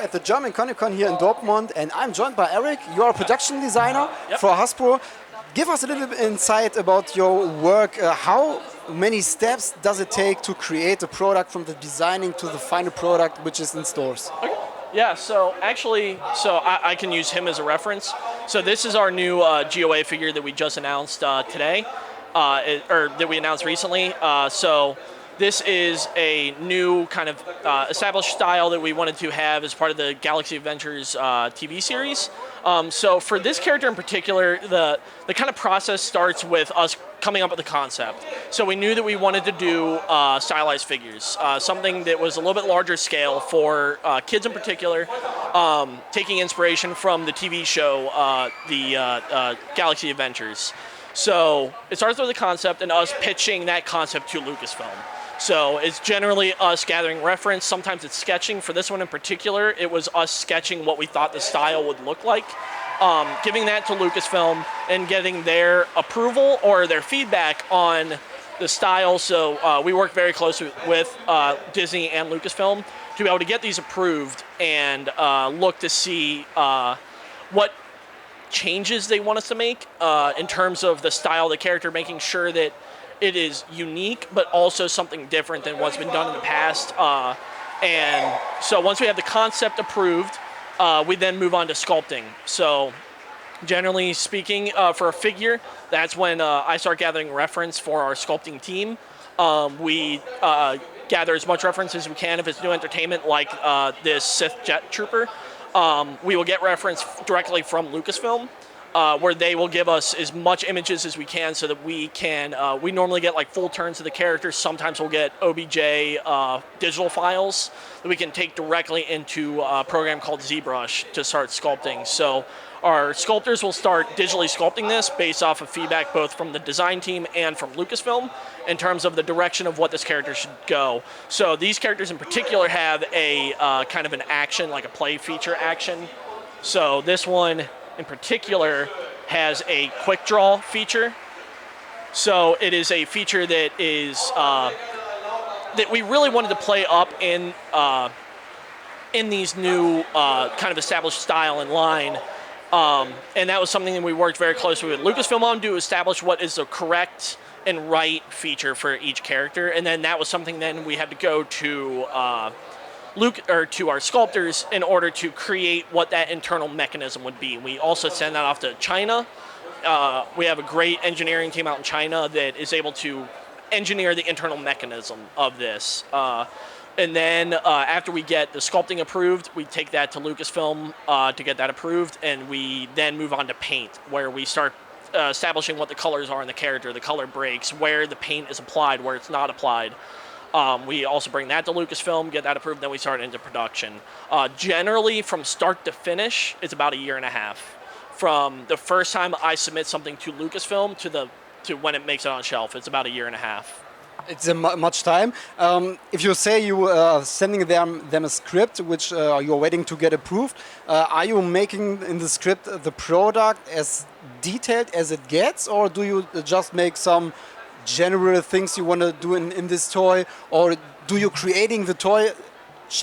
at the German Comic-Con here in Dortmund, and I'm joined by Eric. You are a production designer for Hasbro. Give us a little bit insight about your work. How many steps does it take to create a product from the designing to the final product which is in stores? Okay. Yeah, so actually, I can use him as a reference. So this is our new GOA figure that we just announced today, or that we announced recently. So this is a new kind of established style that we wanted to have as part of the Galaxy Adventures TV series. So for this character in particular, the kind of process starts with us coming up with the concept. So we knew that we wanted to do stylized figures, something that was a little bit larger scale for kids in particular, taking inspiration from the TV show, the Galaxy Adventures. So it starts with the concept and us pitching that concept to Lucasfilm. So it's generally us gathering reference. Sometimes it's sketching. For this one in particular, it was us sketching what we thought the style would look like, giving that to Lucasfilm and getting their approval or their feedback on the style. So we work very closely with Disney and Lucasfilm to be able to get these approved and look to see what changes they want us to make in terms of the style of the character, making sure that it is unique, but also something different than what's been done in the past. And so once we have the concept approved, we then move on to sculpting. So generally speaking, for a figure, that's when I start gathering reference for our sculpting team. We gather as much reference as we can. If it's new entertainment like this Sith Jet Trooper, we will get reference directly from Lucasfilm, where they will give us as much images as we can so that we can, we normally get like full turns of the characters. Sometimes we'll get OBJ digital files that we can take directly into a program called ZBrush to start sculpting. So our sculptors will start digitally sculpting this based off of feedback both from the design team and from Lucasfilm in terms of the direction of what this character should go. So these characters in particular have a kind of an action, like a play feature action. So this one in particular has a quick draw feature. So it is a feature that is that we really wanted to play up in these new kind of established style and line. And that was something that we worked very closely with Lucasfilm on to establish what is the correct and right feature for each character. And then that was something then we had to go to to our sculptors in order to create what that internal mechanism would be. We also send that off to China. We have a great engineering team out in China that is able to engineer the internal mechanism of this. And then after we get the sculpting approved, we take that to Lucasfilm to get that approved, and we then move on to paint, where we start establishing what the colors are in the character, the color breaks, where the paint is applied, where it's not applied. We also bring that to Lucasfilm, get that approved, then we start into production. Generally, from start to finish, it's about a year and a half. From the first time I submit something to Lucasfilm to when it makes it on shelf, it's about a year and a half. It's much time. If you say you are sending them a script which you're waiting to get approved, are you making in the script the product as detailed as it gets, or do you just make some general things you want to do in this toy, or do you creating the toy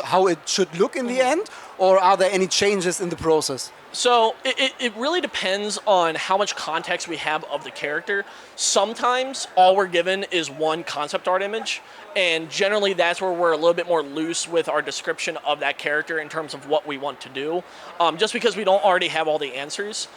how it should look in the end, or are there any changes in the process? So it really depends on how much context we have of the character. Sometimes all we're given is one concept art image, and generally that's where we're a little bit more loose with our description of that character in terms of what we want to do, just because we don't already have all the answers.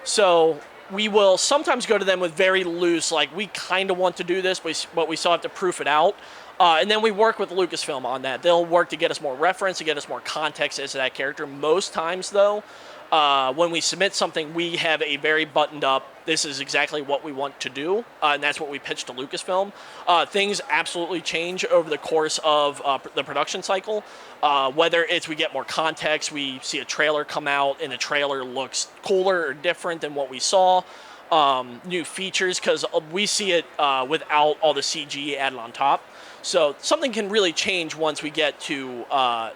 So we will sometimes go to them with very loose, like we kind of want to do this, but we still have to proof it out. And then we work with Lucasfilm on that. They'll work to get us more reference, to get us more context as to that character. Most times, though, when we submit something, we have a very buttoned up, this is exactly what we want to do, and that's what we pitch to Lucasfilm. Things absolutely change over the course of the production cycle. Whether it's we get more context, we see a trailer come out, and the trailer looks cooler or different than what we saw. New features, because we see it without all the CG added on top. So something can really change once we get to,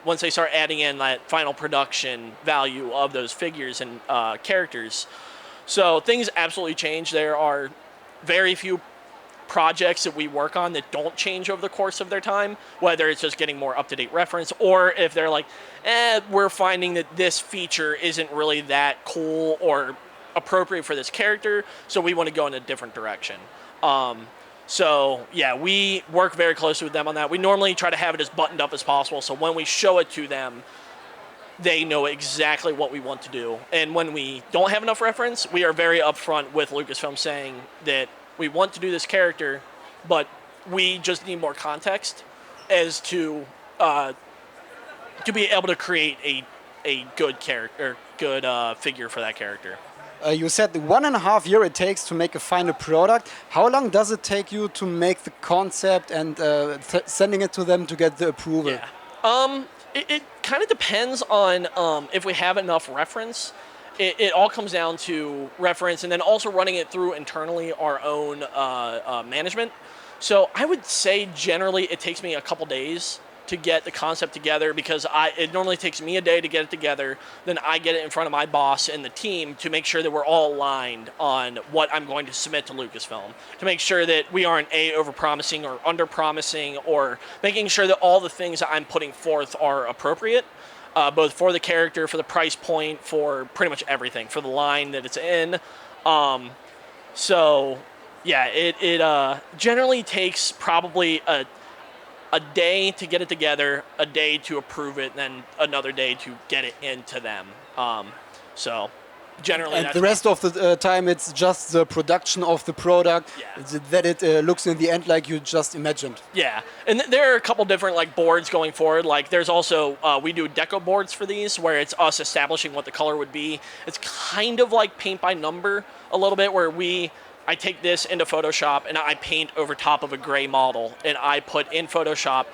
once they start adding in that final production value of those figures and characters. So things absolutely change. There are very few projects that we work on that don't change over the course of their time, whether it's just getting more up-to-date reference, or if they're like, we're finding that this feature isn't really that cool or appropriate for this character, so we want to go in a different direction. So yeah, we work very closely with them on that. We normally try to have it as buttoned up as possible, so when we show it to them, they know exactly what we want to do. And when we don't have enough reference, we are very upfront with Lucasfilm saying that we want to do this character, but we just need more context as to be able to create a good character, good figure for that character. You said 1.5 years it takes to make a final product. How long does it take you to make the concept and sending it to them to get the approval? Yeah. It kind of depends on if we have enough reference. It all comes down to reference and then also running it through internally our own management. So I would say generally it takes me a couple days to get the concept together, because it normally takes me a day to get it together. Then I get it in front of my boss and the team to make sure that we're all aligned on what I'm going to submit to Lucasfilm, to make sure that we aren't over-promising or under-promising, or making sure that all the things that I'm putting forth are appropriate, both for the character, for the price point, for pretty much everything, for the line that it's in. So yeah, it generally takes probably a day to get it together, a day to approve it, and then another day to get it into them. So generally, and that's the rest of the time it's just the production of the product, that it looks in the end like you just imagined. Yeah, and there are a couple different like boards going forward. Like there's also we do deco boards for these, where it's us establishing what the color would be. It's kind of like paint by number a little bit, where I take this into Photoshop and I paint over top of a gray model, and I put in Photoshop,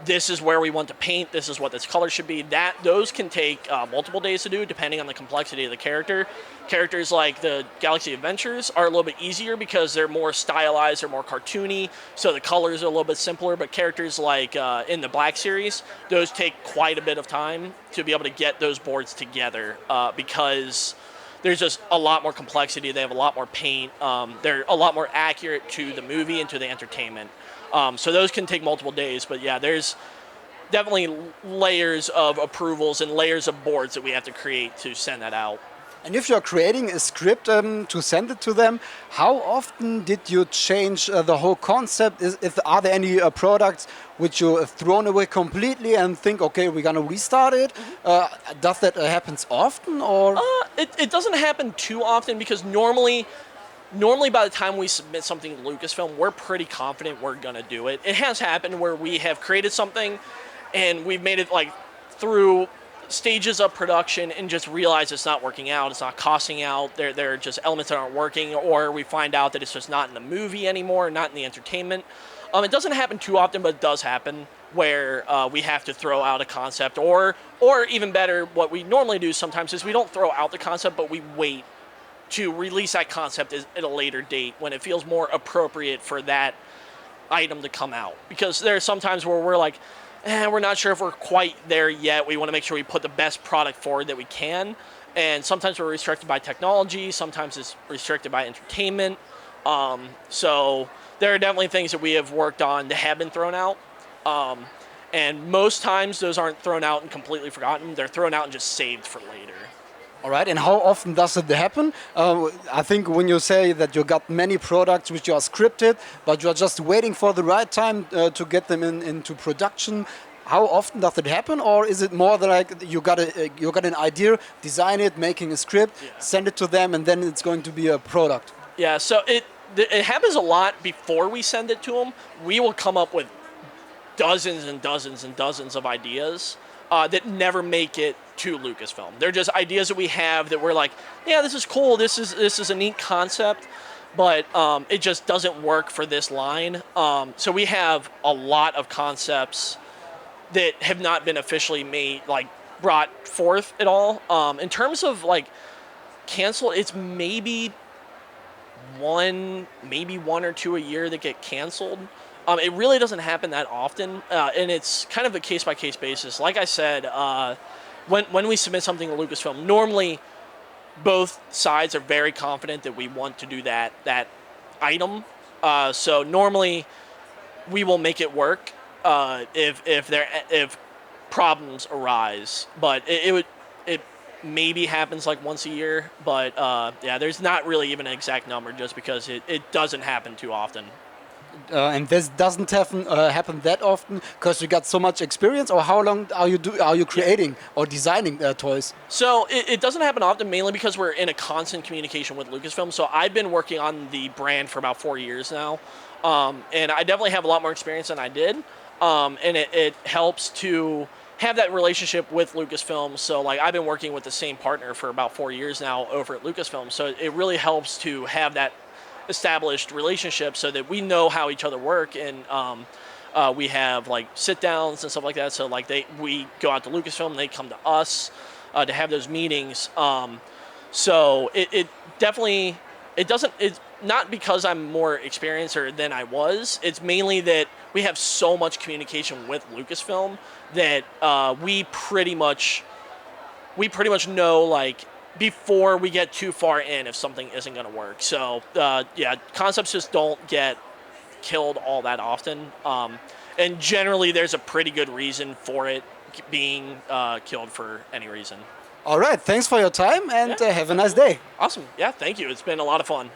this is where we want to paint, this is what this color should be. Those can take multiple days to do, depending on the complexity of the character. Characters like the Galaxy Adventures are a little bit easier because they're more stylized, they're more cartoony, so the colors are a little bit simpler. But characters like in the Black Series, those take quite a bit of time to be able to get those boards together, because there's just a lot more complexity. They have a lot more paint. They're a lot more accurate to the movie and to the entertainment. So those can take multiple days. But yeah, there's definitely layers of approvals and layers of boards that we have to create to send that out. And if you're creating a script to send it to them, how often did you change the whole concept? Are there any products which you have thrown away completely and think, okay, we're gonna restart it? Does that happens often, or? It doesn't happen too often, because normally by the time we submit something to Lucasfilm, we're pretty confident we're gonna do it. It has happened where we have created something and we've made it like through stages of production and just realize it's not working out, it's not costing out, there are just elements that aren't working, or we find out that it's just not in the movie anymore, not in the entertainment. It doesn't happen too often, but it does happen where we have to throw out a concept, or even better, what we normally do sometimes is we don't throw out the concept, but we wait to release that concept at a later date when it feels more appropriate for that item to come out. Because there are some times where we're like, we're not sure if we're quite there yet. We want to make sure we put the best product forward that we can. And sometimes we're restricted by technology. Sometimes it's restricted by entertainment. So there are definitely things that we have worked on that have been thrown out. And most times those aren't thrown out and completely forgotten. They're thrown out and just saved for later. All right, and how often does it happen? I think when you say that you got many products which are scripted, but you're just waiting for the right time to get them into production, how often does it happen? Or is it more like you got an idea, design it, making a script, send it to them, and then it's going to be a product? Yeah, so it happens a lot before we send it to them. We will come up with dozens and dozens and dozens of ideas that never make it to Lucasfilm. They're just ideas that we have that we're like, yeah, this is cool, this is a neat concept, but it just doesn't work for this line. So we have a lot of concepts that have not been officially made, like brought forth at all. In terms of like cancel, it's maybe one or two a year that get canceled. It really doesn't happen that often, and it's kind of a case-by-case basis. Like I said, when we submit something to Lucasfilm, normally both sides are very confident that we want to do that item, So normally we will make it work if problems arise, but it maybe happens like once a year. But yeah, there's not really even an exact number just because it doesn't happen too often. And this doesn't happen that often because you got so much experience. Or how long are you creating or designing toys? So it doesn't happen often, mainly because we're in a constant communication with Lucasfilm. So I've been working on the brand for about 4 years now, and I definitely have a lot more experience than I did. And it helps to have that relationship with Lucasfilm. So like I've been working with the same partner for about 4 years now over at Lucasfilm. So it really helps to have that established relationship so that we know how each other work, and we have like sit downs and stuff like that. So like we go out to Lucasfilm, they come to us to have those meetings. So it definitely, it's not because I'm more experienced or than I was. It's mainly that we have so much communication with Lucasfilm that we pretty much know like before we get too far in if something isn't going to work. So yeah, concepts just don't get killed all that often, and generally there's a pretty good reason for it being killed for any reason. All right, thanks for your time and have a nice day. Awesome. Yeah, thank you. It's been a lot of fun.